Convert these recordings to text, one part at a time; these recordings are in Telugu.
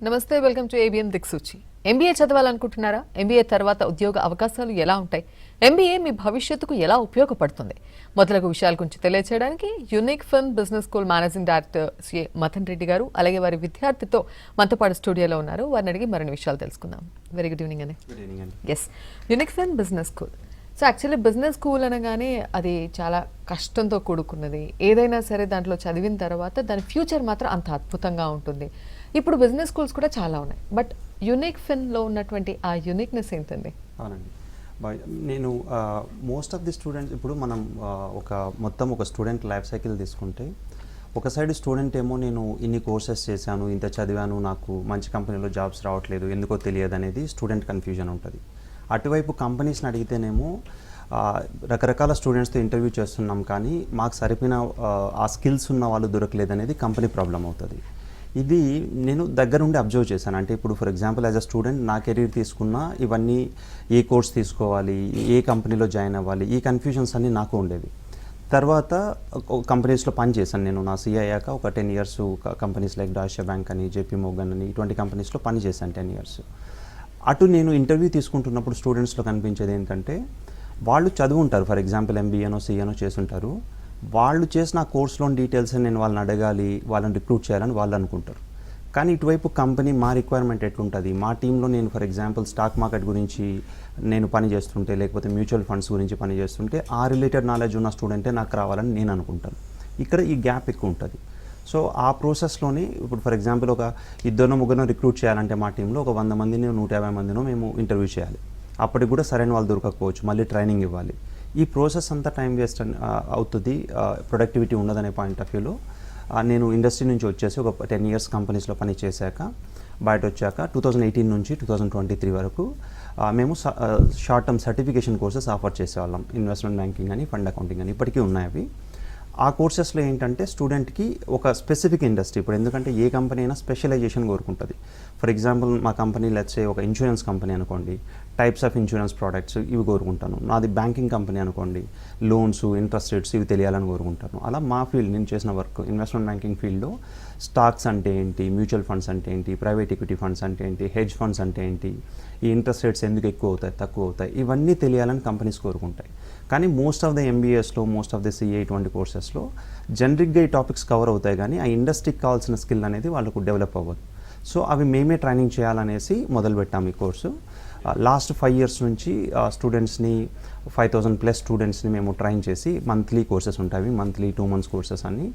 నమస్తే, welcome to ABN Diksuchi. MBA చదవాలనుకుంటున్నారా? ఎంబీఏ తర్వాత ఉద్యోగ అవకాశాలు ఎలా ఉంటాయి? ఎంబీఏ మీ భవిష్యత్తుకు ఎలా ఉపయోగపడుతుంది? మొదలగు విషయాల గురించి తెలియజేయడానికి యూనిక్ ఫిన్ business school managing director Shri Mathan Reddy గారు, అలాగే వారి విద్యార్థితో మనతో పాటు స్టూడియోలో ఉన్నారు. వారిని అడిగి మరిన్ని విషయాలు తెలుసుకుందాం. వెరీ గుడ్ ఈవినింగ్ అండి. ఎస్, యూనిక్ ఫిన్ business school. So actually business school అనగానే అది చాలా కష్టంతో కూడుకున్నది. ఏదైనా సరే దాంట్లో చదివిన తర్వాత దాని ఫ్యూచర్ మాత్రం అంత అద్భుతంగా ఉంటుంది. ఇప్పుడు బిజినెస్ స్కూల్స్ కూడా చాలా ఉన్నాయి, బట్ యూనిక్ ఫిన్లో ఉన్నటువంటి ఆ యూనిక్నెస్ ఏంటండి? అవునండి, నేను మోస్ట్ ఆఫ్ ది స్టూడెంట్స్ ఇప్పుడు మనం మొత్తం ఒక స్టూడెంట్ లైఫ్ సైకిల్ తీసుకుంటే, ఒక సైడ్ స్టూడెంట్ ఏమో నేను ఇన్ని కోర్సెస్ చేశాను, ఇంత చదివాను, నాకు మంచి కంపెనీలో జాబ్స్ రావట్లేదు, ఎందుకో తెలియదు అనేది స్టూడెంట్ కన్ఫ్యూజన్ ఉంటుంది. అటువైపు కంపెనీస్ని అడిగితేనేమో రకరకాల స్టూడెంట్స్తో ఇంటర్వ్యూ చేస్తున్నాం, కానీ మాకు సరిపోయిన ఆ స్కిల్స్ ఉన్న వాళ్ళు దొరకలేదు అనేది కంపెనీ ప్రాబ్లం అవుతుంది. ఇది నేను దగ్గరుండి అబ్జర్వ్ చేశాను. అంటే ఇప్పుడు for example as a student నా కెరీర్ తీసుకున్నా ఇవన్నీ ఏ కోర్స్ తీసుకోవాలి, ఏ కంపెనీలో జాయిన్ అవ్వాలి, ఈ కన్ఫ్యూజన్స్ అన్నీ నాకు ఉండేవి. తర్వాత కంపెనీస్లో పని చేశాను. నేను నా సీఏ అయ్యాక ఒక 10 years కంపెనీస్ లైక్ డాషియా బ్యాంక్ అని, జేపీ మోర్గన్ అని, ఇటువంటి కంపెనీస్లో పని చేశాను 10 years. అటు నేను ఇంటర్వ్యూ తీసుకుంటున్నప్పుడు స్టూడెంట్స్లో కనిపించేది ఏంటంటే, వాళ్ళు చదువు ఉంటారు, ఫర్ ఎగ్జాంపుల్ ఎంబీఏనో సీఏనో చేసుంటారు, వాళ్ళు చేసిన కోర్స్లోని డీటెయిల్స్ నేను వాళ్ళని అడగాలి, వాళ్ళని రిక్రూట్ చేయాలని వాళ్ళు అనుకుంటారు. కానీ ఇటువైపు కంపెనీ మా రిక్వైర్మెంట్ ఎట్లుంటుంది, మా టీంలో నేను ఫర్ ఎగ్జాంపుల్ స్టాక్ మార్కెట్ గురించి నేను పని చేస్తుంటే, లేకపోతే మ్యూచువల్ ఫండ్స్ గురించి పని చేస్తుంటే, ఆ రిలేటెడ్ నాలెడ్జ్ ఉన్న స్టూడెంటే నాకు రావాలని నేను అనుకుంటాను. ఇక్కడ ఈ గ్యాప్ ఎక్కువ ఉంటుంది. సో ఆ ప్రాసెస్లోని ఇప్పుడు ఫర్ ఎగ్జాంపుల్ ఒక 2-3 రిక్రూట్ చేయాలంటే మా టీంలో ఒక 100 మందిని 150 మందినో మేము ఇంటర్వ్యూ చేయాలి. అప్పటికి కూడా సరైన వాళ్ళు దొరకకపోవచ్చు, మళ్ళీ ట్రైనింగ్ ఇవ్వాలి. ఈ ప్రాసెస్ అంతా టైం వేస్ట్ అవుతుంది, ప్రొడక్టివిటీ ఉండదనే పాయింట్ ఆఫ్ వ్యూలో నేను ఇండస్ట్రీ నుంచి వచ్చేసి ఒక 10 years కంపెనీస్లో పని చేశాక బయట వచ్చాక 2018 నుంచి 2023 వరకు మేము short term certification courses offer చేసేవాళ్ళం. ఇన్వెస్ట్మెంట్ బ్యాంకింగ్ అని, ఫండ్ అకౌంటింగ్ అని, ఇప్పటికీ ఉన్నాయి అవి. ఆ కోర్సెస్లో ఏంటంటే స్టూడెంట్కి ఒక స్పెసిఫిక్ ఇండస్ట్రీ, ఇప్పుడు ఎందుకంటే ఏ కంపెనీ అయినా స్పెషలైజేషన్ కోరుకుంటుంది. ఫర్ ఎగ్జాంపుల్ మా కంపెనీ లెట్సే ఒక ఇన్సూరెన్స్ కంపెనీ అనుకోండి, టైప్స్ ఆఫ్ ఇన్సూరెన్స్ ప్రోడక్ట్స్ ఇవి కోరుకుంటాను. నాది బ్యాంకింగ్ కంపెనీ అనుకోండి, లోన్స్, ఇంట్రెస్ట్ రేట్స్ ఇవి తెలియాలని కోరుకుంటాను. అలా మా ఫీల్డ్, నేను చేసిన వర్క్ ఇన్వెస్ట్మెంట్ బ్యాంకింగ్ ఫీల్డ్లో స్టాక్స్ అంటే ఏంటి, మ్యూచువల్ ఫండ్స్ అంటే ఏంటి, ప్రైవేట్ ఈక్విటీ ఫండ్స్ అంటే ఏంటి, హెడ్జ్ ఫండ్స్ అంటే ఏంటి, ఈ ఇంట్రెస్ట్ రేట్స్ ఎందుకు ఎక్కువ అవుతాయి, తక్కువ అవుతాయి, ఇవన్నీ తెలియాలని కంపెనీస్ కోరుకుంటాయి. కానీ మోస్ట్ ఆఫ్ ద ఎంబీఏస్లో, మోస్ట్ ఆఫ్ ద సీఏ ఇటువంటి కోర్సెస్లో జనరిక్గా ఈ టాపిక్స్ కవర్ అవుతాయి, కానీ ఆ ఇండస్ట్రీకి కావాల్సిన స్కిల్ అనేది వాళ్ళకు డెవలప్ అవ్వదు. సో అవి మేమే ట్రైనింగ్ చేయాలనేసి మొదలుపెట్టాము ఈ కోర్సు. లాస్ట్ 5 years నుంచి స్టూడెంట్స్ని 5000+ స్టూడెంట్స్ని మేము ట్రైన్ చేసి, మంత్లీ కోర్సెస్ ఉంటాయి, మంత్లీ 2 months కోర్సెస్ అన్ని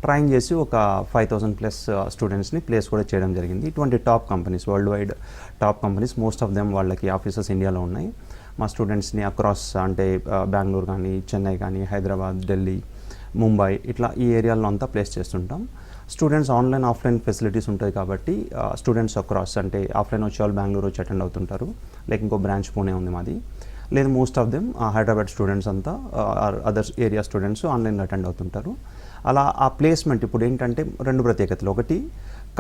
ట్రైన్ చేసి ఒక 5000+ స్టూడెంట్స్ని ప్లేస్ కూడా చేయడం జరిగింది. ఇటువంటి top companies, world wide top companies, most of them వాళ్ళకి ఆఫీసెస్ ఇండియాలో ఉన్నాయి. మా స్టూడెంట్స్ని అక్రాస్ అంటే బెంగళూరు కానీ, చెన్నై కానీ, హైదరాబాద్, ఢిల్లీ, ముంబై, ఇట్లా ఈ ఏరియాలో అంతా ప్లేస్ చేస్తుంటాం. స్టూడెంట్స్ ఆన్లైన్, ఆఫ్లైన్ ఫెసిలిటీస్ ఉంటాయి కాబట్టి స్టూడెంట్స్ అక్రాస్ అంటే ఆఫ్లైన్ వచ్చే వాళ్ళు బెంగళూరు వచ్చి అటెండ్ అవుతుంటారు, లేక ఇంకో బ్రాంచ్ పూణే ఉంది మాది, లేదు most of them Hyderabad students అంతా అదర్ ఏరియా స్టూడెంట్స్ ఆన్లైన్లో అటెండ్ అవుతుంటారు. అలా ఆ ప్లేస్మెంట్ ఇప్పుడు ఏంటంటే 2 ప్రత్యేకతలు. ఒకటి,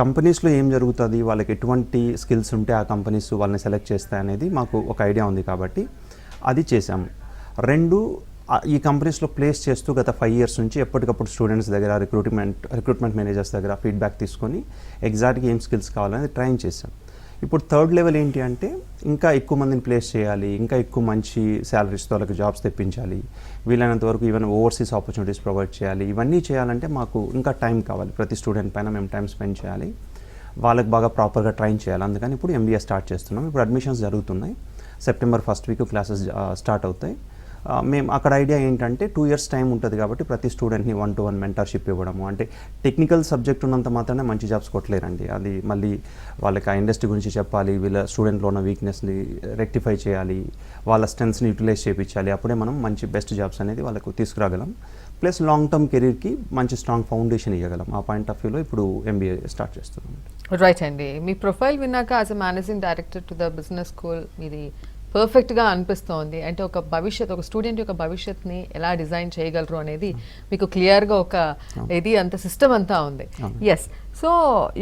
కంపెనీస్లో ఏం జరుగుతుంది, వాళ్ళకి ఎటువంటి స్కిల్స్ ఉంటే ఆ కంపెనీస్ వాళ్ళని సెలెక్ట్ చేస్తాయి అనేది మాకు ఒక ఐడియా ఉంది కాబట్టి అది చేసాము. 2, ఈ కంపెనీస్లో ప్లేస్ చేస్తూ గత 5 years నుంచి ఎప్పటికప్పుడు స్టూడెంట్స్ దగ్గర, రిక్రూట్మెంట్ మేనేజర్స్ దగ్గర ఫీడ్బ్యాక్ తీసుకొని ఎగ్జాక్ట్గా ఏం స్కిల్స్ కావాలనేది ట్రైన్ చేసాం. ఇప్పుడు 3rd level ఏంటి అంటే, ఇంకా ఎక్కువ మందిని ప్లేస్ చేయాలి, ఇంకా ఎక్కువ మంచి శాలరీస్తో వాళ్ళకి జాబ్స్ తెప్పించాలి, వీలైనంత వరకు ఈవెన్ ఓవర్సీస్ ఆపర్చునిటీస్ ప్రొవైడ్ చేయాలి. ఇవన్నీ చేయాలంటే మాకు ఇంకా టైం కావాలి, ప్రతి స్టూడెంట్ పైన మేము టైం స్పెండ్ చేయాలి, వాళ్ళకి బాగా ప్రాపర్గా ట్రైన్ చేయాలి. అందుకని ఇప్పుడు ఎంబీఏ స్టార్ట్ చేస్తున్నాం. ఇప్పుడు అడ్మిషన్స్ జరుగుతున్నాయి, September 1st week classes start అవుతాయి. మేము అక్కడ ఐడియా ఏంటంటే 2 years టైం ఉంటుంది కాబట్టి ప్రతి స్టూడెంట్ని 1-to-1 మెంటర్షిప్ ఇవ్వడము. అంటే టెక్నికల్ సబ్జెక్ట్ ఉన్నంత మాత్రమే మంచి జాబ్స్ కొట్టలేరండి, అది మళ్ళీ వాళ్ళకి ఆ ఇండస్ట్రీ గురించి చెప్పాలి, వీళ్ళ స్టూడెంట్లో ఉన్న వీక్నెస్ని రెక్టిఫై చేయాలి, వాళ్ళ స్ట్రెంగ్స్ని యూటిలైజ్ చేయించాలి. అప్పుడే మనం మంచి బెస్ట్ జాబ్స్ అనేది వాళ్ళకు తీసుకురాగలం, ప్లస్ లాంగ్ టర్మ్ కెరీర్కి మంచి స్ట్రాంగ్ ఫౌండేషన్ ఇవ్వగలం. ఆ పాయింట్ ఆఫ్ వ్యూలో ఇప్పుడు ఎంబీఏ స్టార్ట్ చేస్తున్నాం. రైట్ అండి, మీ ప్రొఫైల్ విన్నాక as a managing director to the business school మీది పర్ఫెక్ట్గా అనిపిస్తోంది. అంటే ఒక స్టూడెంట్ యొక్క భవిష్యత్ని ఎలా డిజైన్ చేయగలరు అనేది మీకు క్లియర్గా ఒక అంత సిస్టమ్ అంతా ఉంది. Yes, so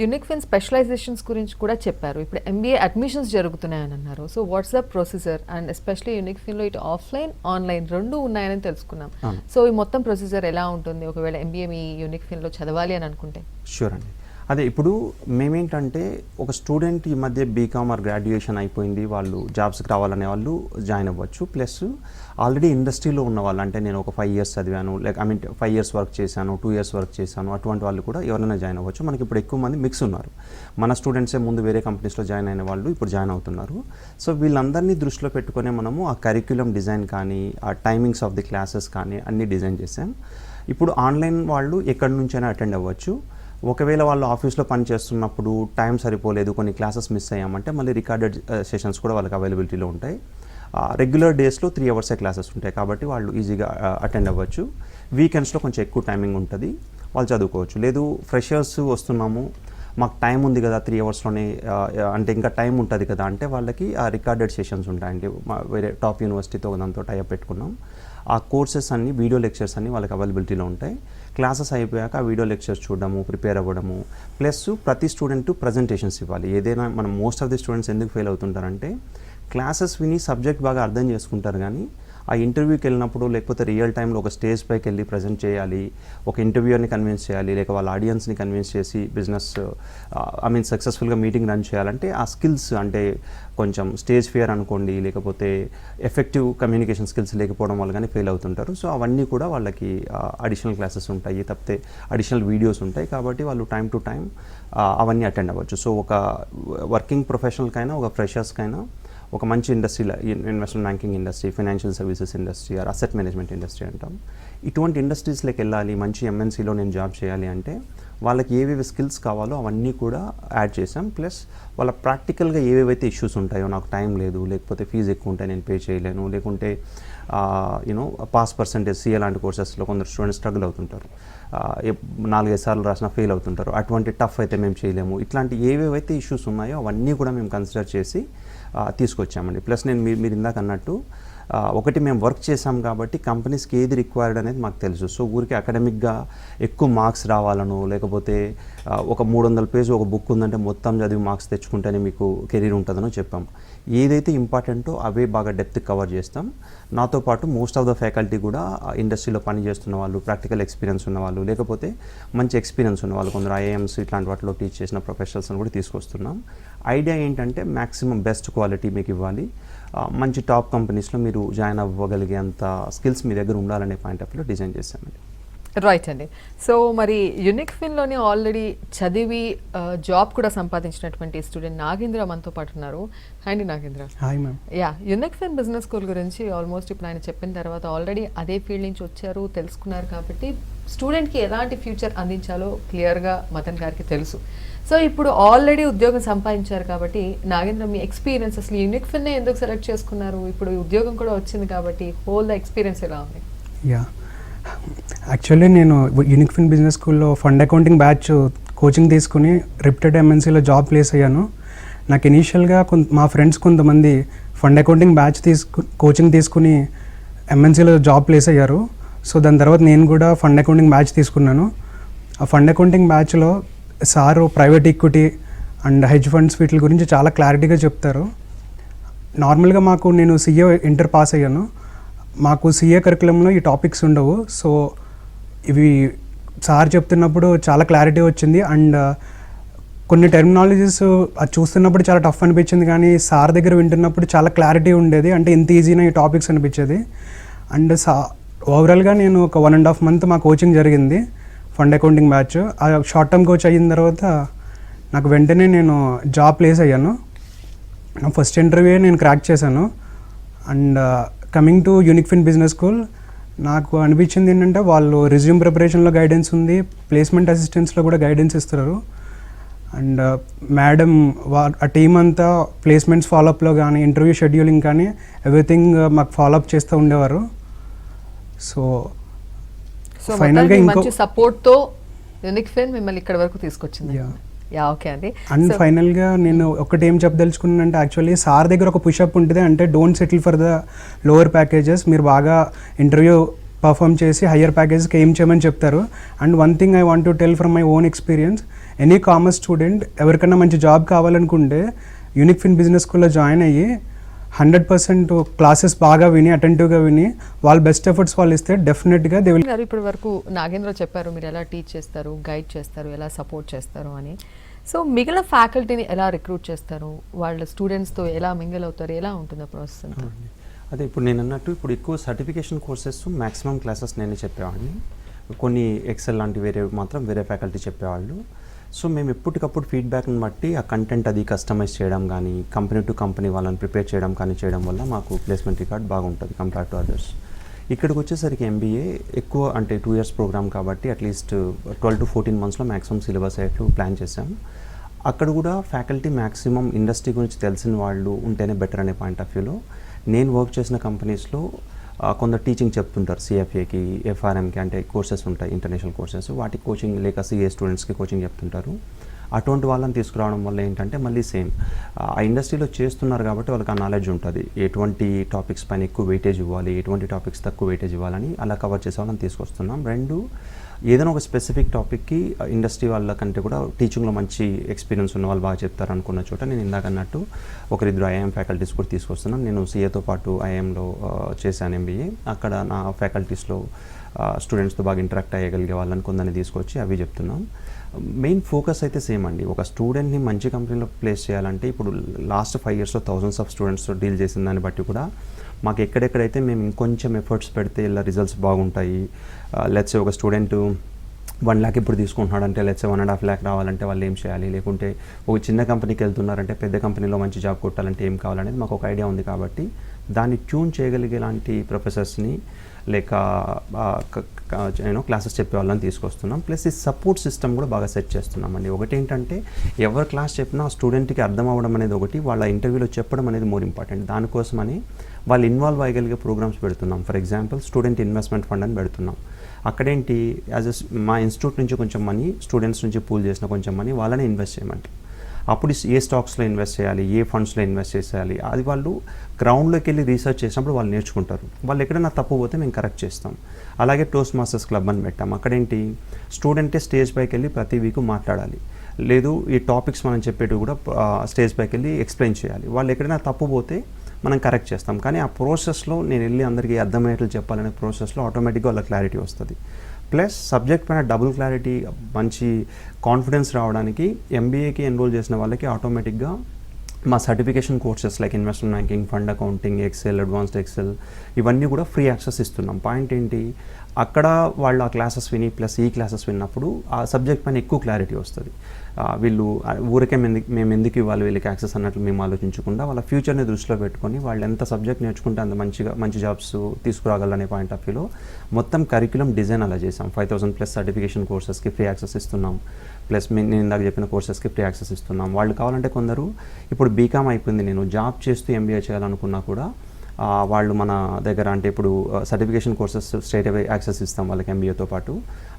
unique fin specializations గురించి కూడా చెప్పారు. ఇప్పుడు ఎంబీఏ అడ్మిషన్స్ జరుగుతున్నాయని అన్నారు. So what's the procedure, and especially unique ఫిన్లో ఇటు ఆఫ్లైన్, ఆన్లైన్ 2 ఉన్నాయని తెలుసుకున్నాం. సో ఈ మొత్తం ప్రొసీజర్ ఎలా ఉంటుంది ఒకవేళ ఎంబీఏ మీ యూనిక్ ఫిన్లో చదవాలి అని అనుకుంటే? షూర్ అండి. అదే ఇప్పుడు మేమేంటంటే ఒక స్టూడెంట్ ఈ మధ్య బీకామ్ ఆర్ గ్రాడ్యుయేషన్ అయిపోయింది, వాళ్ళు జాబ్స్కి రావాలనే వాళ్ళు జాయిన్ అవ్వచ్చు. ప్లస్ ఆల్రెడీ ఇండస్ట్రీలో ఉన్న వాళ్ళు, అంటే నేను ఒక 5 years చదివాను, లైక్ 5 years వర్క్ చేశాను, 2 years వర్క్ చేశాను, అటువంటి వాళ్ళు కూడా ఎవరైనా జాయిన్ అవ్వచ్చు. మనకి ఇప్పుడు ఎక్కువ మంది మిక్స్ ఉన్నారు. మన స్టూడెంట్సే ముందు వేరే కంపెనీస్లో జాయిన్ అయిన వాళ్ళు ఇప్పుడు జాయిన్ అవుతున్నారు. సో వీళ్ళందరినీ దృష్టిలో పెట్టుకునే మనము ఆ కరిక్యులం డిజైన్ కానీ, ఆ టైమింగ్స్ ఆఫ్ ది క్లాసెస్ కానీ అన్నీ డిజైన్ చేసాం. ఇప్పుడు ఆన్లైన్ వాళ్ళు ఎక్కడి నుంచైనా అటెండ్ అవ్వచ్చు. ఒకవేళ వాళ్ళు ఆఫీస్లో పని చేస్తున్నప్పుడు టైం సరిపోలేదు, కొన్ని క్లాసెస్ మిస్ అయ్యామంటే మళ్ళీ రికార్డెడ్ సెషన్స్ కూడా వాళ్ళకి అవైలబిలిటీలో ఉంటాయి. రెగ్యులర్ డేస్లో 3 hours క్లాసెస్ ఉంటాయి కాబట్టి వాళ్ళు ఈజీగా అటెండ్ అవ్వచ్చు. వీకెండ్స్లో కొంచెం ఎక్కువ టైమింగ్ ఉంటుంది, వాళ్ళు చదువుకోవచ్చు. లేదు ఫ్రెషర్స్ వస్తున్నాము, మాకు టైం ఉంది కదా 3 hours అంటే ఇంకా టైం ఉంటుంది కదా అంటే వాళ్ళకి ఆ రికార్డెడ్ సెషన్స్ ఉంటాయండి. వేరే టాప్ యూనివర్సిటీతో దాంతో టైప్ పెట్టుకున్నాం. ఆ కోర్సెస్ అన్ని, వీడియో లెక్చర్స్ అన్ని వాళ్ళకి అవైలబిలిటీలో ఉంటాయి. క్లాసెస్ అయిపోయాక ఆ వీడియో లెక్చర్స్ చూడడము, ప్రిపేర్ అవ్వడము, ప్లస్ ప్రతి స్టూడెంట్ ప్రజెంటేషన్స్ ఇవ్వాలి. ఏదైనా మనం మోస్ట్ ఆఫ్ ది స్టూడెంట్స్ ఎందుకు ఫెయిల్ అవుతుంటారంటే క్లాసెస్ విని సబ్జెక్ట్ బాగా అర్థం చేసుకుంటారు కానీ ఆ ఇంటర్వ్యూకి వెళ్ళినప్పుడు లేకపోతే రియల్ టైంలో ఒక స్టేజ్ పైకి వెళ్ళి ప్రజెంట్ చేయాలి, ఒక ఇంటర్వ్యూని కన్విన్స్ చేయాలి, లేక వాళ్ళ ఆడియన్స్ని కన్విన్స్ చేసి బిజినెస్ సక్సెస్ఫుల్గా మీటింగ్ రన్ చేయాలంటే ఆ స్కిల్స్, అంటే కొంచెం స్టేజ్ ఫియర్ అనుకోండి, లేకపోతే ఎఫెక్టివ్ కమ్యూనికేషన్ స్కిల్స్ లేకపోవడం వల్ల కానీ ఫెయిల్ అవుతుంటారు. సో అవన్నీ కూడా వాళ్ళకి అడిషనల్ క్లాసెస్ ఉంటాయి, తప్పితే అడిషనల్ వీడియోస్ ఉంటాయి. కాబట్టి వాళ్ళు టైం టు టైం అవన్నీ అటెండ్ అవ్వచ్చు. సో ఒక వర్కింగ్ ప్రొఫెషనల్కైనా, ఒక ఫ్రెషర్స్కైనా ఒక మంచి ఇండస్ట్రీలో, investment banking industry, financial services industry, or asset management industry అంటాం, ఇటువంటి ఇండస్ట్రీస్లోకి వెళ్ళాలి, మంచి ఎంఎన్సీలో నేను జాబ్ చేయాలి అంటే వాళ్ళకి ఏవేవి స్కిల్స్ కావాలో అవన్నీ కూడా యాడ్ చేసాం. ప్లస్ వాళ్ళ ప్రాక్టికల్గా ఏవేవైతే ఇష్యూస్ ఉంటాయో, నాకు టైం లేదు, లేకపోతే ఫీజు ఎక్కువ ఉంటే నేను పే చేయలేను, లేకుంటే పాస్ పర్సెంటేజ్ సిఏ లాంటి కోర్సెస్లో కొందరు స్టూడెంట్స్ స్ట్రగుల్ అవుతుంటారు, 4-5 సార్లు రాసినా ఫెయిల్ అవుతుంటారు, అటువంటి టఫ్ అయితే మేము చేయలేము. ఇట్లాంటి ఏవేవైతే ఇష్యూస్ ఉన్నాయో అవన్నీ కూడా మేము కన్సిడర్ చేసి తీసుకొచ్చామండి. ప్లస్ నేను మీరు ఇందాక అన్నట్టు ఒకటి మేము వర్క్ చేసాం కాబట్టి కంపెనీస్కి ఏది రిక్వైర్డ్ అనేది మాకు తెలుసు. సో ఊరికి అకాడమిక్గా ఎక్కువ మార్క్స్ రావాలను, లేకపోతే ఒక 300 పేజీ ఒక బుక్ ఉందంటే మొత్తం చదివి మార్క్స్ తెచ్చుకుంటేనే మీకు కెరీర్ ఉంటుందనో చెప్పాం. ఏదైతే ఇంపార్టెంటో అవే బాగా డెప్త్ కవర్ చేస్తాం. నాతో పాటు మోస్ట్ ఆఫ్ ద ఫ్యాకల్టీ కూడా ఇండస్ట్రీలో పని చేస్తున్న వాళ్ళు, ప్రాక్టికల్ ఎక్స్పీరియన్స్ ఉన్నవాళ్ళు, లేకపోతే మంచి ఎక్స్పీరియన్స్ ఉన్నవాళ్ళు, కొందరు ఐఐఎమ్స్ ఇట్లాంటి వాటిలో టీచ్ చేసిన ప్రొఫెషనల్స్ని కూడా తీసుకొస్తున్నాం. ఐడియా ఏంటంటే మ్యాక్సిమం బెస్ట్ క్వాలిటీ మీకు ఇవ్వాలి, మంచి టాప్ కంపెనీస్లో మీరు జాయిన్ అవ్వగలిగేంత స్కిల్స్ మీ దగ్గర ఉండాలనే పాయింట్ ఆఫ్ వ్యూలో డిజైన్ చేశామండి. రైట్ అండి. సో మరి యూనిక్ ఫిన్లోనే ఆల్రెడీ చదివి జాబ్ కూడా సంపాదించినటువంటి స్టూడెంట్ నాగేంద్ర మనతో పాటు ఉన్నారు. అండి నాగేంద్ర. Hi ma'am. యూనిక్ ఫిన్ బిజినెస్ స్కూల్ గురించి ఆల్మోస్ట్ ఇప్పుడు ఆయన చెప్పిన తర్వాత ఆల్రెడీ అదే ఫీల్డ్ నుంచి వచ్చారు, తెలుసుకున్నారు కాబట్టి స్టూడెంట్కి ఎలాంటి ఫ్యూచర్ అందించాలో క్లియర్గా మదన్ గారికి తెలుసు. సో ఇప్పుడు ఆల్రెడీ ఉద్యోగం సంపాదించారు కాబట్టి నాగేంద్ర, మీ ఎక్స్పీరియన్స్ అసలు యూనిక్ ఫిన్నే ఎందుకు సెలెక్ట్ చేసుకున్నారు? ఇప్పుడు ఉద్యోగం కూడా వచ్చింది కాబట్టి హోల్ ద ఎక్స్పీరియన్స్ ఎలా ఉంది? యా, యాక్చువల్లీ నేను యూనిక్ ఫిన్ బిజినెస్ స్కూల్లో ఫండ్ అకౌంటింగ్ బ్యాచ్ కోచింగ్ తీసుకుని రెప్యూటెడ్ ఎంఎన్సీలో జాబ్ ప్లేస్ అయ్యాను. నాకు ఇనీషియల్గా మా ఫ్రెండ్స్ కొంతమంది ఫండ్ అకౌంటింగ్ బ్యాచ్ కోచింగ్ తీసుకుని ఎంఎన్సీలో జాబ్ ప్లేస్ అయ్యారు. సో దాని తర్వాత నేను కూడా ఫండ్ అకౌంటింగ్ బ్యాచ్ తీసుకున్నాను. ఆ ఫండ్ అకౌంటింగ్ బ్యాచ్లో sir private equity and hedge funds వీటి గురించి చాలా క్లారిటీగా చెప్తారు. నార్మల్గా నేను సిఏ ఇంటర్ పాస్ అయ్యాను, మాకు సిఏ కరికులంలో ఈ టాపిక్స్ ఉండవు. సో ఇవి సార్ చెప్తున్నప్పుడు చాలా క్లారిటీ వచ్చింది. అండ్ కొన్ని టెర్మినాలజీస్ అది చూస్తున్నప్పుడు చాలా టఫ్ అనిపించింది, కానీ సార్ దగ్గర వింటున్నప్పుడు చాలా క్లారిటీ ఉండేది, అంటే ఇంత ఈజీనా ఈ టాపిక్స్ అనిపించేది. అండ్ ఓవరాల్గా నేను ఒక 1.5 month మా కోచింగ్ జరిగింది ఫండ్ అకౌంటింగ్ బ్యాచ్. ఆ షార్ట్ టర్మ్ కోచ్ అయిన తర్వాత నాకు వెంటనే నేను జాబ్ ప్లేస్ అయ్యాను. నా ఫస్ట్ ఇంటర్వ్యూ నేను క్రాక్ చేశాను. And coming to Unique fin business school, నాకు అనిపించింది ఏంటంటే వాళ్ళు రెజ్యూమ్ ప్రిపరేషన్లో గైడెన్స్ ఉంది, ప్లేస్మెంట్ అసిస్టెంట్స్లో కూడా గైడెన్స్ ఇస్తున్నారు. అండ్ మేడం ఆ టీం అంతా ప్లేస్మెంట్స్ ఫాలోఅప్లో కానీ, ఇంటర్వ్యూ షెడ్యూలింగ్ కానీ ఎవ్రీథింగ్ మాకు ఫాలోఅప్ చేస్తూ ఉండేవారు. సో ఫైనల్గా మంచి సపోర్ట్తో యూనిక్ ఫిన్ మిమ్మల్ని ఇక్కడ వరకు తీసుకొచ్చింది. యా, ఓకే అండి. అండ్ ఫైనల్గా నేను ఒకటి ఏం చెప్పదలుచుకున్నానంటే, యాక్చువల్లీ సార్ దగ్గర ఒక పుషప్ ఉంటుంది, అంటే don't settle for the lower packages, మీరు బాగా ఇంటర్వ్యూ పర్ఫామ్ చేసి హయ్యర్ ప్యాకేజెస్కి ఏం చేయమని చెప్తారు. And one thing I want to tell from my own experience, any commerce student ఎవరికైనా మంచి జాబ్ కావాలనుకుంటే యూనిక్ ఫిన్ బిజినెస్ స్కూల్లో జాయిన్ అయ్యి 100% క్లాసెస్ బాగా విని అటెంటివ్గా విని వాళ్ళ బెస్ట్ ఎఫర్ట్స్ వాళ్ళు ఇస్తే డెఫినెట్గా దే విల్. గారు ఇప్పటి వరకు నాగేంద్ర చెప్పారు మీరు ఎలా టీచ్ చేస్తారు, గైడ్ చేస్తారు, ఎలా సపోర్ట్ చేస్తారు అని. సో మిగిలిన ఫ్యాకల్టీని ఎలా రిక్రూట్ చేస్తారు, వాళ్ళ స్టూడెంట్స్తో ఎలా మింగిల్ అవుతారు, ఎలా ఉంటుంది ప్రాసెస్ అంతా? అదే ఇప్పుడు నేను అన్నట్టు ఇప్పుడు ఎక్కువ సర్టిఫికేషన్ కోర్సెస్ మ్యాక్సిమం క్లాసెస్ నేనే చెప్పేవాడిని, కొన్ని ఎక్సెల్ లాంటి వేరే మాత్రం వేరే ఫ్యాకల్టీ చెప్పేవాళ్ళు. సో మేము ఎప్పటికప్పుడు ఫీడ్బ్యాక్ని బట్టి ఆ కంటెంట్ అది కస్టమైజ్ చేయడం కానీ కంపెనీ టు కంపెనీ వాళ్ళని ప్రిపేర్ చేయడం కానీ చేయడం వల్ల మాకు ప్లేస్మెంట్ రికార్డ్ బాగుంటుంది కంపేర్ టు అదర్స్. ఇక్కడికి వచ్చేసరికి ఎంబీఏ ఎక్కువ అంటే 2 years ప్రోగ్రామ్ కాబట్టి అట్లీస్ట్ 12 to 14 monthsలో మ్యాక్సిమం సిలబస్ అయ్యేట్లు ప్లాన్ చేసాం. అక్కడ కూడా ఫ్యాకల్టీ మ్యాక్సిమం ఇండస్ట్రీ గురించి తెలిసిన వాళ్ళు ఉంటేనే బెటర్ అనే పాయింట్ ఆఫ్ వ్యూలో నేను వర్క్ చేసిన కంపెనీస్లో కొందరు టీచింగ్ చెప్తుంటారు, సిఎఫ్ఏకి, ఎఫ్ఆర్ఎంకి అంటే కోర్సెస్ ఉంటాయి ఇంటర్నేషనల్ కోర్సెస్, వాటికి కోచింగ్ లేక సిఏ స్టూడెంట్స్కి కోచింగ్ చెప్తుంటారు. అటువంటి వాళ్ళని తీసుకురావడం వల్ల ఏంటంటే మళ్ళీ సేమ్ ఆ ఇండస్ట్రీలో చేస్తున్నారు కాబట్టి వాళ్ళకి ఆ నాలెడ్జ్ ఉంటుంది, ఎటువంటి టాపిక్స్ పైన ఎక్కువ వెయిటేజ్ ఇవ్వాలి, ఎటువంటి టాపిక్స్ తక్కువ వెయిటేజ్ ఇవ్వాలని అలా కవర్ చేసే వాళ్ళని తీసుకొస్తున్నాం. రెండు, ఏదైనా ఒక స్పెసిఫిక్ టాపిక్కి ఇండస్ట్రీ వాళ్ళకంటే కూడా టీచింగ్లో మంచి ఎక్స్పీరియన్స్ ఉన్న వాళ్ళు బాగా చెప్తారు అనుకున్న చోట నేను ఇందాక అన్నట్టు ఒకరిద్దరు ఐఎం ఫ్యాకల్టీస్ కూడా తీసుకొస్తున్నాను. నేను సిఏతో పాటు ఐఎంలో చేశాను ఎంబీఏ. అక్కడ నా ఫ్యాకల్టీస్లో స్టూడెంట్స్తో బాగా ఇంటరాక్ట్ అయ్యగలిగే వాళ్ళని కొందరిని తీసుకొచ్చి అవి చెప్తున్నాం. మెయిన్ ఫోకస్ అయితే సేమ్ అండి, ఒక స్టూడెంట్ని మంచి కంపెనీలో ప్లేస్ చేయాలంటే ఇప్పుడు లాస్ట్ 5 yearsలో thousands of స్టూడెంట్స్తో డీల్ చేసిన దాన్ని బట్టి కూడా మాకు ఎక్కడెక్కడైతే మేము ఇంకొంచెం ఎఫర్ట్స్ పెడితే ఇలా రిజల్ట్స్ బాగుంటాయి, లెట్స్ ఒక స్టూడెంట్ 1 lakh ఇప్పుడు తీసుకుంటున్నాడంటే లెట్స్ 1.5 lakh రావాలంటే వాళ్ళు ఏం చేయాలి, లేకుంటే ఒక చిన్న కంపెనీకి వెళ్తున్నారంటే పెద్ద కంపెనీలో మంచి జాబ్ కొట్టాలంటే ఏం కావాలనేది మాకు ఒక ఐడియా ఉంది కాబట్టి దాన్ని ట్యూన్ చేయగలిగేలాంటి ప్రొఫెసర్స్ని లేక క్లాసెస్ చెప్పే వాళ్ళని తీసుకొస్తున్నాం. ప్లస్ ఈ సపోర్ట్ సిస్టమ్ కూడా బాగా సెట్ చేస్తున్నాం అండి. ఒకటి ఏంటంటే ఎవరు క్లాస్ చెప్పినా ఆ స్టూడెంట్కి అర్థం అవ్వడం అనేది ఒకటి, వాళ్ళ ఇంటర్వ్యూలో చెప్పడం అనేది మోర్ ఇంపార్టెంట్. దానికోసమని వాళ్ళు ఇన్వాల్వ్ అయ్యగలిగే ప్రోగ్రామ్స్ పెడుతున్నాం. For example student investment fund అని పెడుతున్నాం. అక్కడేంటి మా ఇన్స్టిట్యూట్ నుంచి కొంచెం మనీ, స్టూడెంట్స్ నుంచి పూల్ చేసిన కొంచెం మనీ వాళ్ళనే ఇన్వెస్ట్ చేయమంటారు. అప్పుడు ఏ స్టాక్స్లో ఇన్వెస్ట్ చేయాలి, ఏ ఫండ్స్లో ఇన్వెస్ట్ చేయాలి, అది వాళ్ళు గ్రౌండ్లోకి వెళ్ళి రీసెర్చ్ చేసినప్పుడు వాళ్ళు నేర్చుకుంటారు. వాళ్ళు ఎక్కడైనా తప్పు పోతే మేము కరెక్ట్ చేస్తాం. అలాగే టోస్ట్ మాస్టర్స్ క్లబ్ అని పెట్టాం. అక్కడేంటి స్టూడెంటే స్టేజ్ పైకి వెళ్ళి ప్రతి వీక్ మాట్లాడాలి, లేదు ఈ టాపిక్స్ మనం చెప్పేటివి కూడా స్టేజ్ పైకి వెళ్ళి ఎక్స్ప్లెయిన్ చేయాలి. వాళ్ళు ఎక్కడైనా తప్పు పోతే మనం కరెక్ట్ చేస్తాం. కానీ ఆ ప్రాసెస్లో నేను వెళ్ళి అందరికీ అర్థమయ్యేట్లు చెప్పాలనే ప్రాసెస్లో ఆటోమేటిక్గా వాళ్ళ క్లారిటీ వస్తుంది. ప్లస్ సబ్జెక్ట్ పైన డబుల్ క్లారిటీ, మంచి కాన్ఫిడెన్స్ రావడానికి ఎంబీఏకి ఎన్రోల్ చేసిన వాళ్ళకి ఆటోమేటిక్గా మా certification courses like investment banking, fund accounting, Excel, advanced Excel ఇవన్నీ కూడా ఫ్రీ యాక్సెస్ ఇస్తున్నాం. పాయింట్ ఏంటి, అక్కడ వాళ్ళు ఆ క్లాసెస్ విని ప్లస్ ఈ క్లాసెస్ విన్నప్పుడు ఆ సబ్జెక్ట్ పైన ఎక్కువ క్లారిటీ వస్తుంది. వీళ్ళు ఊరికే మేము ఎందుకు ఇవ్వాలి వీళ్ళకి యాక్సెస్ అన్నట్లు మేము ఆలోచించకుండా వాళ్ళ ఫ్యూచర్ని దృష్టిలో పెట్టుకొని వాళ్ళు ఎంత సబ్జెక్ట్ నేర్చుకుంటే అంత మంచి జాబ్స్ తీసుకురాగలనే పాయింట్ ఆఫ్ వ్యూలో మొత్తం కరిక్యులం డిజైన్ అలా చేసాం. 5,000+ సర్టిఫికేషన్ కోర్సెస్కి ఫ్రీ యాక్సెస్ ఇస్తున్నాం. ప్లస్ నేను ఇందాక చెప్పిన కోర్సెస్కి ఫ్రీ యాక్సెస్ ఇస్తున్నాం. వాళ్ళు కావాలంటే కొందరు ఇప్పుడు బీకామ్ అయిపోయింది, నేను జాబ్ చేస్తూ ఎంబీఏ చేయాలనుకున్నా కూడా వాళ్ళు మన దగ్గర అంటే ఇప్పుడు సర్టిఫికేషన్ కోర్సెస్ స్ట్రైట్ అవే యాక్సెస్ ఇస్తాం వాళ్ళకి ఎంబీఏతో పాటు.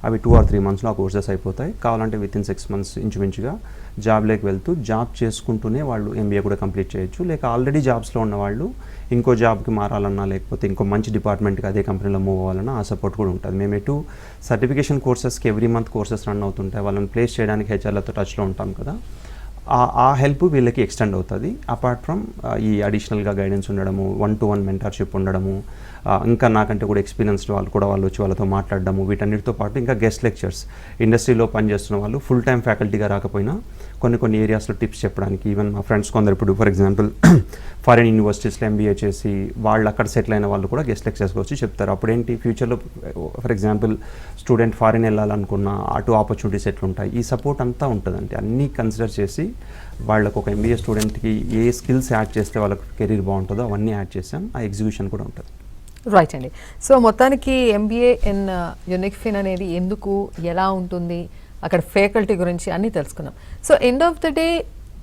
అవి 2 or 3 monthsలో ఆ కోర్సెస్ అయిపోతాయి. కావాలంటే వితిన్ 6 months ఇంచుమించుగా జాబ్లోకి వెళ్తూ జాబ్ చేసుకుంటూనే వాళ్ళు ఎంబీఏ కూడా కంప్లీట్ చేయొచ్చు. లేక ఆల్రెడీ జాబ్స్లో ఉన్న వాళ్ళు ఇంకో జాబ్కి మారాలన్నా లేకపోతే ఇంకో మంచి డిపార్ట్మెంట్కి అదే కంపెనీలో మూవ్ అవ్వాలన్నా ఆ సపోర్ట్ కూడా ఉంటుంది. మేము ఎటు సర్టిఫికేషన్ కోర్సెస్కి ఎవ్రీ మంత్ కోర్సెస్ రన్ అవుతుంటాయి, వాళ్ళని ప్లేస్ చేయడానికి హెచ్ఆర్లతో టచ్లో ఉంటాం కదా, ఆ హెల్ప్ వీళ్ళకి ఎక్స్టెండ్ అవుతుంది. అపార్ట్ ఫ్రమ్ ఈ అడిషనల్గా గైడెన్స్ ఉండడము, 1-to-1 మెంటర్షిప్ ఉండడము, ఇంకా నాకంటే కూడా ఎక్స్పీరియన్స్డ్ వాళ్ళు వచ్చి వాళ్ళతో మాట్లాడడము, వీటన్నిటితో పాటు ఇంకా గెస్ట్ లెక్చర్స్, ఇండస్ట్రీలో పనిచేస్తున్న వాళ్ళు ఫుల్ టైం ఫ్యాకల్టీగా రాకపోయినా కొన్ని ఏరియాస్లో టిప్స్ చెప్పడానికి, ఈవెన్ మా ఫ్రెండ్స్ కొందరు ఇప్పుడు ఫర్ ఎగ్జాంపుల్ ఫారిన్ యూనివర్సిటీస్లో ఎంబీఏ చేసి వాళ్ళు అక్కడ సెటిల్ అయిన వాళ్ళు కూడా గెస్ట్ లెక్చర్స్కి వచ్చి చెప్తారు. అప్పుడేంటి ఫ్యూచర్లో ఫర్ ఎగ్జాంపుల్ స్టూడెంట్ ఫారిన్ వెళ్ళాలనుకున్న అటు ఆపర్చునిటీస్ ఎట్లుంటాయి, ఈ సపోర్ట్ అంతా ఉంటుందండి. అన్నీ కన్సిడర్ చేసి వాళ్ళకు ఒక ఎంబీఏ స్టూడెంట్కి ఏ స్కిల్స్ యాడ్ చేస్తే వాళ్ళకి కెరీర్ బాగుంటుందో అవన్నీ యాడ్ చేసాం. ఆ ఎగ్జిక్యూషన్ కూడా ఉంటుంది. రైట్ అండి. సో మొత్తానికి ఎంబీఏ ఇన్ యూనిక్ ఫిన్ అనేది ఎందుకు, ఎలా ఉంటుంది, అక్కడ ఫ్యాకల్టీ గురించి అన్నీ తెలుసుకున్నాం. So end of the day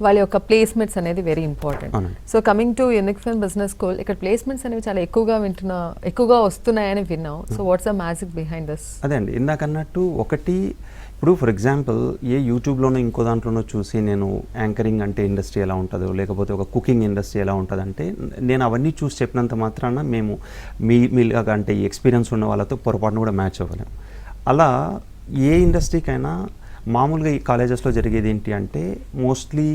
వాళ్ళ యొక్క ప్లేస్మెంట్స్ అనేది very important. So coming to Unique fin business school, ఇక్కడ ప్లేస్మెంట్స్ అనేవి చాలా ఎక్కువగా వస్తున్నాయని విన్నాం. So what's the magic behind this? అదే అండి, ఇందాక అన్నట్టు ఒకటి ఇప్పుడు ఫర్ ఎగ్జాంపుల్ ఏ యూట్యూబ్లోనో ఇంకో దాంట్లోనో చూసి నేను యాంకరింగ్ అంటే ఇండస్ట్రీ ఎలా ఉంటుందో లేకపోతే ఒక కుకింగ్ ఇండస్ట్రీ ఎలా ఉంటుందంటే నేను అవన్నీ చూసి చెప్పినంత మాత్రాన మేము మీలాగా అంటే ఈ ఎక్స్పీరియన్స్ ఉన్న వాళ్ళతో పొరపాటును కూడా మ్యాచ్ అవ్వలేము. అలా ఏ ఇండస్ట్రీకైనా మామూలుగా ఈ కాలేజెస్లో జరిగేది ఏంటి అంటే మోస్ట్లీ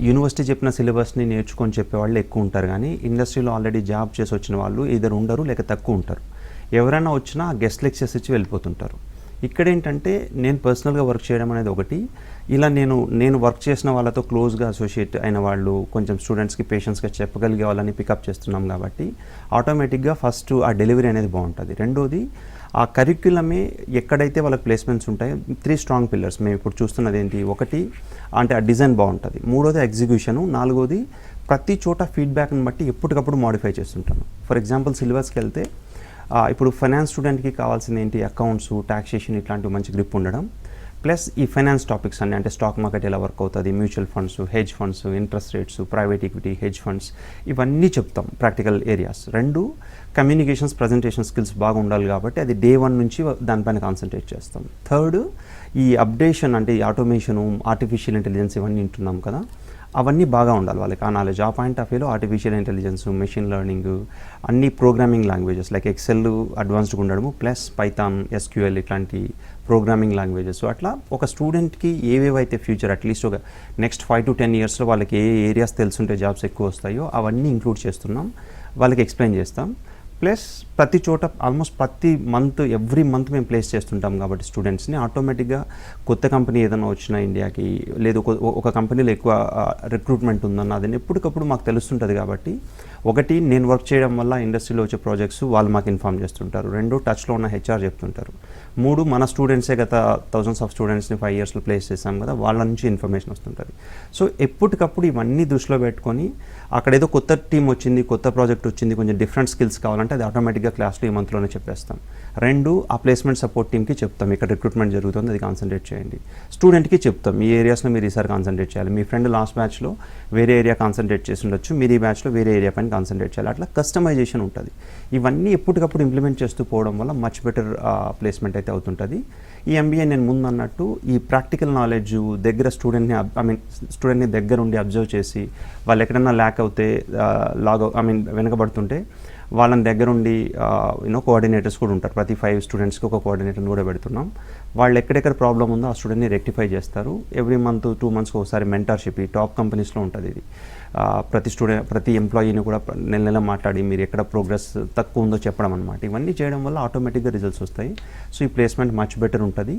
యూనివర్సిటీ చెప్పిన సిలబస్ని నేర్చుకొని చెప్పేవాళ్ళు ఎక్కువ ఉంటారు, కానీ ఇండస్ట్రీలో ఆల్రెడీ జాబ్ చేసి వచ్చిన వాళ్ళు ఇద్దరు ఉండరు లేక తక్కువ ఉంటారు. ఎవరైనా వచ్చినా గెస్ట్ లెక్చర్స్ ఇచ్చి వెళ్ళిపోతుంటారు. ఇక్కడ ఏంటంటే నేను పర్సనల్గా వర్క్ చేయడం అనేది ఒకటి, ఇలా నేను వర్క్ చేసిన వాళ్ళతో క్లోజ్గా అసోసియేట్ అయిన వాళ్ళు కొంచెం స్టూడెంట్స్కి పేషెన్స్గా చెప్పగలిగే వాళ్ళని పికప్ చేస్తున్నాం కాబట్టి ఆటోమేటిక్గా ఫస్ట్ ఆ డెలివరీ అనేది బాగుంటుంది. రెండోది ఆ కరిక్యులమే ఎక్కడైతే వాళ్ళకి ప్లేస్మెంట్స్ ఉంటాయో 3 స్ట్రాంగ్ పిల్లర్స్ మేము ఇప్పుడు చూస్తున్నది ఏంటి, ఒకటి అంటే ఆ డిజైన్ బాగుంటుంది, మూడోది ఎగ్జిక్యూషను, నాలుగోది ప్రతి చోట ఫీడ్బ్యాక్ని బట్టి ఎప్పటికప్పుడు మాడిఫై చేస్తుంటాను. ఫర్ ఎగ్జాంపుల్ సిలబస్కి వెళ్తే ఇప్పుడు ఫైనాన్స్ స్టూడెంట్కి కావాల్సింది ఏంటి, అకౌంట్స్, ట్యాక్సేషన్ ఇట్లాంటివి మంచి గ్రిప్ ఉండడం, ప్లస్ ఈ ఫైనాన్స్ టాపిక్స్ అన్నీ అంటే స్టాక్ మార్కెట్ ఎలా వర్క్ అవుతుంది, mutual funds, hedge funds, interest rates, private equity, hedge funds, ఇవన్నీ చెప్తాం ప్రాక్టికల్ ఏరియాస్. రెండు కమ్యూనికేషన్స్, ప్రజెంటేషన్ స్కిల్స్ బాగా ఉండాలి కాబట్టి అది డే 1 నుంచి దానిపైన కాన్సన్ట్రేట్ చేస్తాం. థర్డ్ ఈ అప్డేషన్ అంటే ఈ ఆటోమేషను, ఆర్టిఫిషియల్ ఇంటెలిజెన్స్ ఇవన్నీ వింటున్నాం కదా, అవన్నీ బాగా ఉండాలి వాళ్ళకి ఆ నాలెడ్జ్. ఆ పాయింట్ ఆఫ్ వ్యూలో ఆర్టిఫిషియల్ ఇంటెలిజెన్స్, మెషిన్ లెర్నింగ్, అన్ని ప్రోగ్రామింగ్ లాంగ్వేజెస్ లైక్ ఎక్సెల్ అడ్వాన్స్డ్గా ఉండడము, ప్లస్ పైథాన్, ఎస్క్యూఎల్ ఇట్లాంటి ప్రోగ్రామింగ్ లాంగ్వేజెస్. అట్లా ఒక స్టూడెంట్కి ఏవేవైతే ఫ్యూచర్ అట్లీస్ట్ ఒక నెక్స్ట్ 5 to 10 ఇయర్స్లో వాళ్ళకి ఏ ఏరియాస్ తెలుసుంటే జాబ్స్ ఎక్కువ వస్తాయో అవన్నీ ఇంక్లూడ్ చేస్తున్నాం, వాళ్ళకి ఎక్స్ప్లెయిన్ చేస్తాం. ప్లస్ ప్రతి చోట ఆల్మోస్ట్ ప్రతి మంత్ ఎవ్రీ మంత్ మేము ప్లేస్ చేస్తుంటాం కాబట్టి స్టూడెంట్స్ని ఆటోమేటిక్గా కొత్త కంపెనీ ఏదైనా వచ్చినా ఇండియాకి, లేదు ఒక కంపెనీలో ఎక్కువ రిక్రూట్మెంట్ ఉందన్న అది ఎప్పటికప్పుడు మాకు తెలుస్తుంటుంది. కాబట్టి ఒకటి నేను వర్క్ చేయడం వల్ల ఇండస్ట్రీలో వచ్చే ప్రాజెక్ట్స్ వాళ్ళు మాకు ఇన్ఫార్మ్ చేస్తుంటారు, రెండు టచ్లో ఉన్న హెచ్ఆర్ చెప్తుంటారు, మూడు మన స్టూడెంట్సే గత థౌజండ్స్ ఆఫ్ స్టూడెంట్స్ని 5 ఇయర్స్లో ప్లేస్ చేసాం కదా వాళ్ళ నుంచి ఇన్ఫర్మేషన్ వస్తుంటుంది. సో ఎప్పటికప్పుడు ఇవన్నీ దృష్టిలో పెట్టుకొని అక్కడ ఏదో కొత్త టీం వచ్చింది, కొత్త ప్రాజెక్ట్ వచ్చింది, కొంచెం డిఫరెంట్ స్కిల్స్ కావాలంటే అది ఆటోమేటిక్గా క్లాస్లో ఈ మంత్లోనే చెప్పేస్తాం. రెండు ఆ ప్లేస్మెంట్ సపోర్ట్ టీమ్కి చెప్తాం ఇక్కడ రిక్రూట్మెంట్ జరుగుతుంది అది కాన్సన్ట్రేట్ చేయండి. స్టూడెంట్కి చెప్తాం ఈ ఏరియాస్లో మీరు ఈసారి కాన్సన్ట్రేట్ చేయాలి, మీ ఫ్రెండ్ లాస్ట్ బ్యాచ్లో వేరే ఏరియా కాన్సన్ట్రేట్ చేసి ఉండొచ్చు, మీరు ఈ బ్యాచ్లో వేరే ఏరియా పైన కాన్సన్ట్రేట్ చేయాలి. అట్లా కస్టమైజేషన్ ఉంటుంది. ఇవన్నీ ఎప్పటికప్పుడు ఇంప్లిమెంట్ చేస్తూ పోవడం వల్ల మచ్ బెటర్ ప్లేస్మెంట్ అయితే అవుతుంటుంది. ఈ ఎంబీఏ నేను ముందు అన్నట్టు ఈ ప్రాక్టికల్ నాలెడ్జ్ దగ్గర స్టూడెంట్ని దగ్గర ఉండి అబ్జర్వ్ చేసి వాళ్ళు ఎక్కడన్నా ల్యాక్ అవుతే వెనకబడుతుంటే వాళ్ళని దగ్గరుండి కోఆర్డినేటర్స్ కూడా ఉంటారు. ప్రతి 5 స్టూడెంట్స్కి ఒక కోఆర్డినేటర్ని కూడా పెడుతున్నాం. వాళ్ళు ఎక్కడెక్కడ ప్రాబ్లం ఉందో ఆ స్టూడెంట్ని రెక్టిఫై చేస్తారు. ఎవ్రీ మంత్ 2 మంత్స్కి ఒకసారి మెంటర్షిప్ ఈ టాప్ కంపెనీస్లో ఉంటుంది. ఇది ప్రతి ఎంప్లాయీని కూడా నెల మాట్లాడి మీరు ఎక్కడ ప్రోగ్రెస్ తక్కువ ఉందో చెప్పడం అనమాట. ఇవన్నీ చేయడం వల్ల ఆటోమేటిక్గా రిజల్ట్స్ వస్తాయి. సో ఈ ప్లేస్మెంట్ మచ్ బెటర్ ఉంటుంది.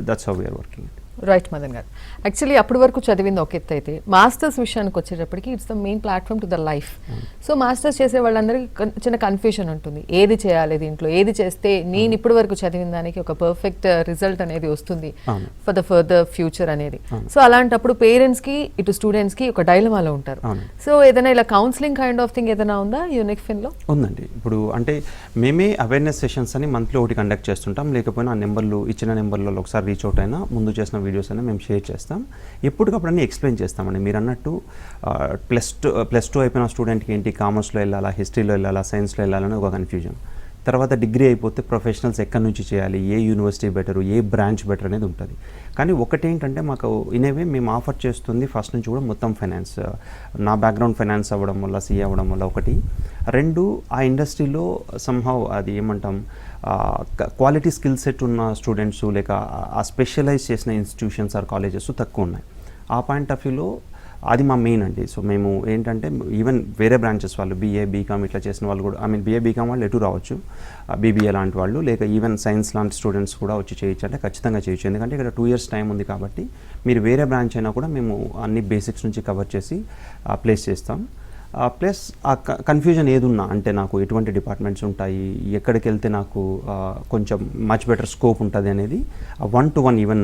That's how we are working. Right Madan garu, actually అప్పటి వరకు చదివింది ఒక ఎత్తు అయితే మాస్టర్స్ విషయానికి వచ్చేటప్పటికి it's the main platform to the life. So masters చేసే వాళ్ళందరికీ చిన్న కన్ఫ్యూజన్ ఉంటుంది, ఏది చేయాలి దీంట్లో, ఏది చేస్తే నేను ఇప్పటి వరకు చదివిన దానికి ఒక పర్ఫెక్ట్ రిజల్ట్ అనేది వస్తుంది ఫర్ ద ఫర్దర్ ఫ్యూచర్ అనేది. సో అలాంటప్పుడు పేరెంట్స్కి ఇటు స్టూడెంట్స్కి ఒక డైలమాలో ఉంటారు. సో ఏదైనా ఇలా కౌన్సిలింగ్ కైండ్ ఆఫ్ థింగ్ ఏదైనా ఉందా యూనిక్ ఫిన్లో? ఉందండి. ఇప్పుడు అంటే మేమే అవేర్నెస్ సెషన్స్ అని మంత్లీ ఒకటి కండక్ట్ చేస్తుంటాం. లేకపోయినా ఆ నెంబర్లు ఇచ్చిన నెంబర్లలో ఒకసారి రీచ్ అవుట్ అయినా ముందు చేసిన వీడియోస్ అయినా మేము షేర్ చేస్తాం. ఎప్పటికప్పుడు అన్నీ ఎక్స్ప్లెయిన్ చేస్తామండి. మీరు అన్నట్టు ప్లస్ టూ అయిపోయిన స్టూడెంట్కి ఏంటి కామర్స్లో వెళ్ళాలా, హిస్టరీలో వెళ్ళాలా, సైన్స్లో వెళ్ళాలని ఒక కన్ఫ్యూజన్. తర్వాత డిగ్రీ అయిపోతే ప్రొఫెషనల్స్ ఎక్కడి నుంచి చేయాలి, ఏ యూనివర్సిటీ బెటరు, ఏ బ్రాంచ్ బెటర్ అనేది ఉంటుంది. కానీ ఒకటేంటంటే మాకు ఇనేవే మేము ఆఫర్ చేస్తుంది ఫస్ట్ నుంచి కూడా మొత్తం ఫైనాన్స్. నా బ్యాక్గ్రౌండ్ ఫైనాన్స్ అవ్వడం వల్ల, సీఏ అవ్వడం వల్ల ఒకటి. రెండు ఆ ఇండస్ట్రీలో సంహవ్ అది ఏమంటాం క్వాలిటీ స్కిల్ సెట్ ఉన్న స్టూడెంట్స్ లేక ఆ స్పెషలైజ్ చేసిన ఇన్స్టిట్యూషన్స్ ఆర్ కాలేజెస్ తక్కువ ఉన్నాయి. ఆ పాయింట్ ఆఫ్ వ్యూలో అది మా మెయిన్ అండి. సో మేము ఏంటంటే ఈవెన్ వేరే బ్రాంచెస్ వాళ్ళు బీఏ బీకామ్ ఇట్లా చేసిన వాళ్ళు కూడా బీఏ బీకామ్ వాళ్ళు ఎటు రావచ్చు, బీబీఏ లాంటి వాళ్ళు లేక ఈవెన్ సైన్స్ లాంటి స్టూడెంట్స్ కూడా వచ్చి చేయొచ్చు అంటే ఖచ్చితంగా చేయొచ్చు. ఎందుకంటే ఇక్కడ 2 years టైం ఉంది కాబట్టి మీరు వేరే బ్రాంచ్ అయినా కూడా మేము అన్ని బేసిక్స్ నుంచి కవర్ చేసి ప్లేస్ చేస్తాం. ప్లస్ ఆ కన్ఫ్యూజన్ ఏదున్నా అంటే నాకు ఎటువంటి డిపార్ట్మెంట్స్ ఉంటాయి, ఎక్కడికి వెళ్తే నాకు కొంచెం మచ్ బెటర్ స్కోప్ ఉంటుంది అనేది 1-to-1 ఈవెన్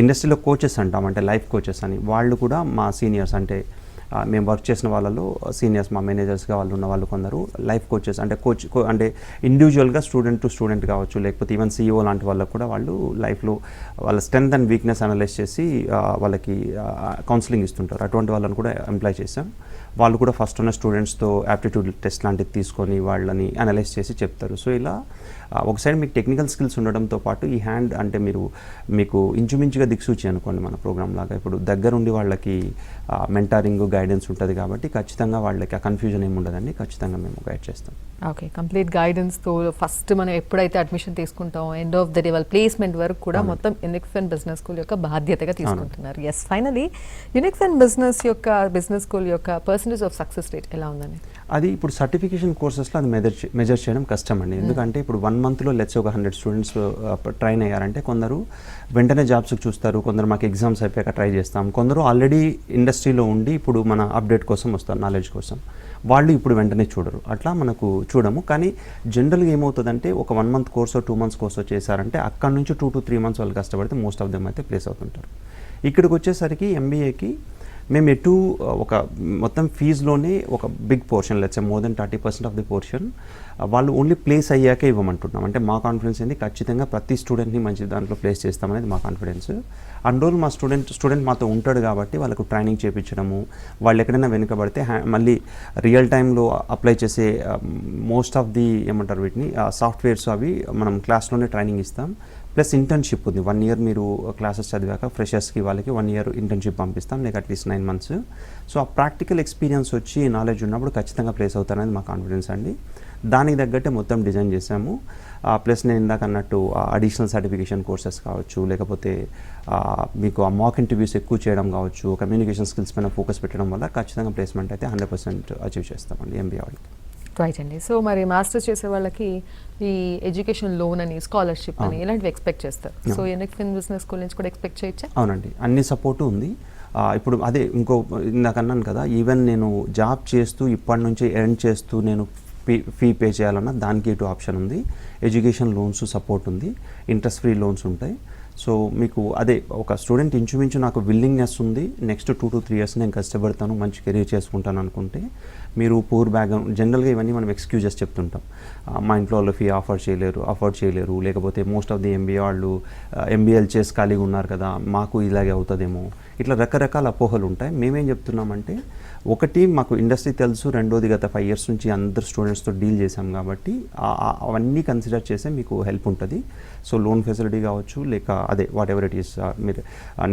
ఇండస్ట్రీలో కోచెస్ అంటాం అంటే లైఫ్ కోచెస్ అని వాళ్ళు కూడా మా సీనియర్స్ అంటే మేము వర్క్ చేసిన వాళ్ళలో సీనియర్స్ మా మేనేజర్స్గా వాళ్ళు ఉన్న వాళ్ళు కొందరు లైఫ్ కోచెస్ అంటే అంటే ఇండివిజువల్గా స్టూడెంట్ టు స్టూడెంట్ కావచ్చు లేకపోతే ఈవెన్ సీఈఓ లాంటి వాళ్ళకు కూడా వాళ్ళు లైఫ్లో వాళ్ళ స్ట్రెంగ్త్ అండ్ వీక్నెస్ అనలైజ్ చేసి వాళ్ళకి కౌన్సిలింగ్ ఇస్తుంటారు. అటువంటి వాళ్ళని కూడా ఎంప్లాయ్ చేసాం. వాళ్ళు కూడా ఫస్ట్ ఉన్న స్టూడెంట్స్తో యాప్టిట్యూడ్ టెస్ట్ లాంటివి తీసుకొని వాళ్ళని అనలైజ్ చేసి చెప్తారు. సో ఇలా ఒక సైడ్ మీకు టెక్నికల్ స్కిల్స్ ఉండడంతో పాటు ఈ హ్యాండ్ అంటే మీకు ఇంచుమించుగా దిక్సూచి అనుకోండి మన ప్రోగ్రామ్ లాగా. ఇప్పుడు దగ్గరుండి వాళ్ళకి మెంటారింగ్ గైడెన్స్ ఉంటుంది కాబట్టి ఖచ్చితంగా వాళ్ళకి ఆ కన్ఫ్యూజన్ ఏమి ఉండదండి, ఖచ్చితంగా మేము గైడ్ చేస్తాం. ఓకే, కంప్లీట్ గైడెన్స్తో ఫస్ట్ మనం ఎప్పుడైతే అడ్మిషన్ తీసుకుంటాం ఎండ్ ఆఫ్ ద డే వాళ్ళ ప్లేస్మెంట్ వరకు కూడా మొత్తం యూనిక్ ఫిన్ బిజినెస్ స్కూల్ యొక్క బాధ్యతగా తీసుకుంటున్నారు. ఎస్, ఫైనలీ యూనిక్ ఫిన్ బిజినెస్ స్కూల్ యొక్క పర్సంటేజ్ ఆఫ్ సక్సెస్ రేట్ ఎలా ఉందని? అది ఇప్పుడు సర్టిఫికేషన్ కోర్సెస్లో అది మెజర్ చేయడం కష్టం అండి. ఎందుకంటే ఇప్పుడు 1 మంత్లో లెట్స్ ఒక 100 స్టూడెంట్స్ ట్రైన్ అయ్యారంటే కొందరు వెంటనే జాబ్స్కి చూస్తారు, కొందరు మాకు ఎగ్జామ్స్ అయిపోయాక ట్రై చేస్తాం, కొందరు ఆల్రెడీ ఇండస్ట్రీలో ఉండి ఇప్పుడు మన అప్డేట్ కోసం వస్తారు, నాలెడ్జ్ కోసం, వాళ్ళు ఇప్పుడు వెంటనే చూడరు, అట్లా మనకు చూడము. కానీ జనరల్గా ఏమవుతుందంటే ఒక 1 మంత్ కోర్సో 2 మంత్స్ కోర్సో చేశారంటే అక్కడ నుంచి 2 to 3 months వాళ్ళు కష్టపడితే మోస్ట్ ఆఫ్ దెమ్ అయితే ప్లేస్ అవుతుంటారు. ఇక్కడికి వచ్చేసరికి ఎంబీఏకి మేము ఒక మొత్తం ఫీజులోనే ఒక big portion, let's more then 30% of the portion వాళ్ళు ఓన్లీ ప్లేస్ అయ్యాకే ఇవ్వమంటున్నాం. అంటే మా కాన్ఫిడెన్స్ ఏంది, ఖచ్చితంగా ప్రతి స్టూడెంట్ని మంచి దాంట్లో ప్లేస్ చేస్తామనేది మా కాన్ఫిడెన్స్. రోజు మా స్టూడెంట్ మాతో ఉంటాడు కాబట్టి వాళ్ళకు ట్రైనింగ్ చేయించడము, వాళ్ళు ఎక్కడైనా వెనుకబడితే మళ్ళీ రియల్ టైంలో అప్లై చేసే మోస్ట్ ఆఫ్ ది ఏమంటారు వీటిని సాఫ్ట్వేర్స్ అవి మనం క్లాస్లోనే ట్రైనింగ్ ఇస్తాం. ప్లస్ ఇంటర్న్షిప్ ఉంది, 1 year మీరు క్లాసెస్ చదివాక ఫ్రెషర్స్కి వాళ్ళకి 1 year ఇంటర్న్షిప్ పంపిస్తాం, లేక అట్లీస్ట్ 9 months. సో ఆ ప్రాక్టికల్ ఎక్స్పీరియన్స్ వచ్చి నాలెడ్జ్ ఉన్నప్పుడు ఖచ్చితంగా ప్లేస్ అవుతారనేది మా కాన్ఫిడెన్స్ అండి. దానికి తగ్గట్టే మొత్తం డిజైన్ చేసాము. ప్లస్ నేను ఇందాక అన్నట్టు అడిషనల్ సర్టిఫికేషన్ కోర్సెస్ కావచ్చు, లేకపోతే మీకు ఆ మాక్ ఇంటర్వ్యూస్ ఎక్కువ చేయడం కావచ్చు, కమ్యూనికేషన్ స్కిల్స్ పైన ఫోకస్ పెట్టడం వల్ల ఖచ్చితంగా ప్లేస్మెంట్ అయితే 100% అచీవ్ చేస్తామండి ఎంబీఏ వాళ్ళకి. రైట్ అండి. సో మరి మాస్టర్స్ చేసే వాళ్ళకి ఈ ఎడ్యుకేషన్ లోన్ అని, స్కాలర్షిప్ అని ఇలాంటివి ఎక్స్పెక్ట్ చేస్తారు. సో యూనిక్ ఫిన్ బిజినెస్ స్కూల్ నుంచి కూడా ఎక్స్పెక్ట్ చేయొచ్చా? అవునండి, అన్ని సపోర్టు ఉంది. ఇప్పుడు అదే ఇందాక అన్నాను కదా, ఈవెన్ నేను జాబ్ చేస్తూ ఇప్పటి నుంచి ఎర్న్ చేస్తూ నేను ఫీ పే చేయాలన్నా దానికి ఇటు ఆప్షన్ ఉంది. ఎడ్యుకేషన్ లోన్స్ సపోర్ట్ ఉంది, ఇంట్రెస్ట్ ఫ్రీ లోన్స్ ఉంటాయి. సో మీకు అదే ఒక స్టూడెంట్ ఇంచుమించు నాకు విల్లింగ్నెస్ ఉంది, నెక్స్ట్ 2 to 3 years నేను కష్టపడతాను, మంచి కెరీర్ చేసుకుంటాను అనుకుంటే, మీరు పూర్ బ్యాక్గ్రౌండ్, జనరల్గా ఇవన్నీ మనం ఎక్స్క్యూజెస్ చెప్తుంటాం, మా ఇంట్లో వాళ్ళు ఫీ అఫోర్డ్ చేయలేరు, లేకపోతే మోస్ట్ ఆఫ్ ది ఎంబీఏ వాళ్ళు ఎంబీఏలు చేసి ఖాళీగా ఉన్నారు కదా, మాకు ఇలాగే అవుతుందేమో, ఇట్లా రకరకాల అపోహలు ఉంటాయి. మేమేం చెప్తున్నామంటే, ఒకటి మాకు ఇండస్ట్రీ తెలుసు, రెండోది గత 5 years నుంచి అందరు స్టూడెంట్స్తో డీల్ చేసాం కాబట్టి అవన్నీ కన్సిడర్ చేసే మీకు హెల్ప్ ఉంటుంది. సో లోన్ ఫెసిలిటీ కావచ్చు, లేక అదే వాట్ ఎవర్ ఇట్ ఈస్, మీరు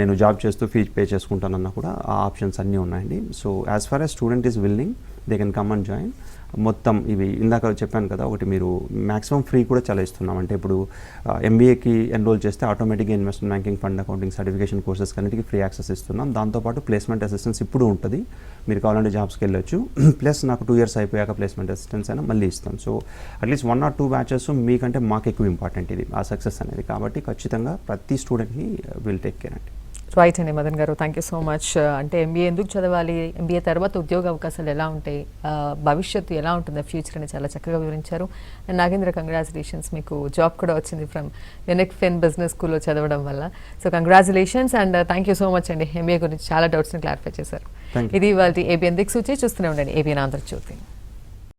నేను జాబ్ చేస్తూ ఫీజ్ పే చేసుకుంటానన్నా కూడా ఆ ఆప్షన్స్ అన్నీ ఉన్నాయండి. So as far as student is willing, they can come and join. మొత్తం ఇవి ఇందాక చెప్పాను కదా, ఒకటి మీరు మ్యాక్సిమం ఫ్రీ కూడా చాలా ఇస్తున్నాం. అంటే ఇప్పుడు ఎంబీఏకి ఎన్రోల్ చేస్తే ఆటోమేటిక్గా investment banking, fund accounting, certification courses అన్నిటికీ ఫ్రీ యాక్సెస్ ఇస్తున్నాం. దాంతోపాటు ప్లేస్మెంట్ అసిస్టెన్స్ ఇప్పుడు ఉంటుంది, మీరు కావాలంటే జాబ్స్కి వెళ్ళొచ్చు. ప్లస్ నాకు 2 years అయిపోయాక ప్లేస్మెంట్ అసిస్టెన్స్ అయినా మళ్ళీ ఇస్తాం. సో అట్లీస్ట్ 1 or 2 batches మీకంటే మాకు ఎక్కువ ఇంపార్టెంట్ ఇది, ఆ సక్సెస్ అనేది. కాబట్టి ఖచ్చితంగా ప్రతి స్టూడెంట్ని విల్ టేక్ కేర్ అండి. రైట్ అండి మదన్ గారు, థ్యాంక్ యూ సో మచ్. అంటే ఎంబీఏ ఎందుకు చదవాలి, ఎంబీఏ తర్వాత ఉద్యోగ అవకాశాలు ఎలా ఉంటాయి, భవిష్యత్తు ఎలా ఉంటుందో ఫ్యూచర్ అని చాలా చక్కగా వివరించారు. అండ్ నాగేంద్ర, కంగ్రాచులేషన్స్, మీకు జాబ్ కూడా వచ్చింది ఫ్రమ్ యూనిక్ ఫిన్ బిజినెస్ స్కూల్లో చదవడం వల్ల. So congratulations and thank you so much అండి. ఎంబీఏ గురించి చాలా డౌట్స్ని క్లారిఫై చేశారు. ఇది వాళ్ళ ఏబిఎన్ దిక్సూచి. చూస్తూనే ఉండండి ఏబిఎన్ ఆంధ్రజ్యోతి.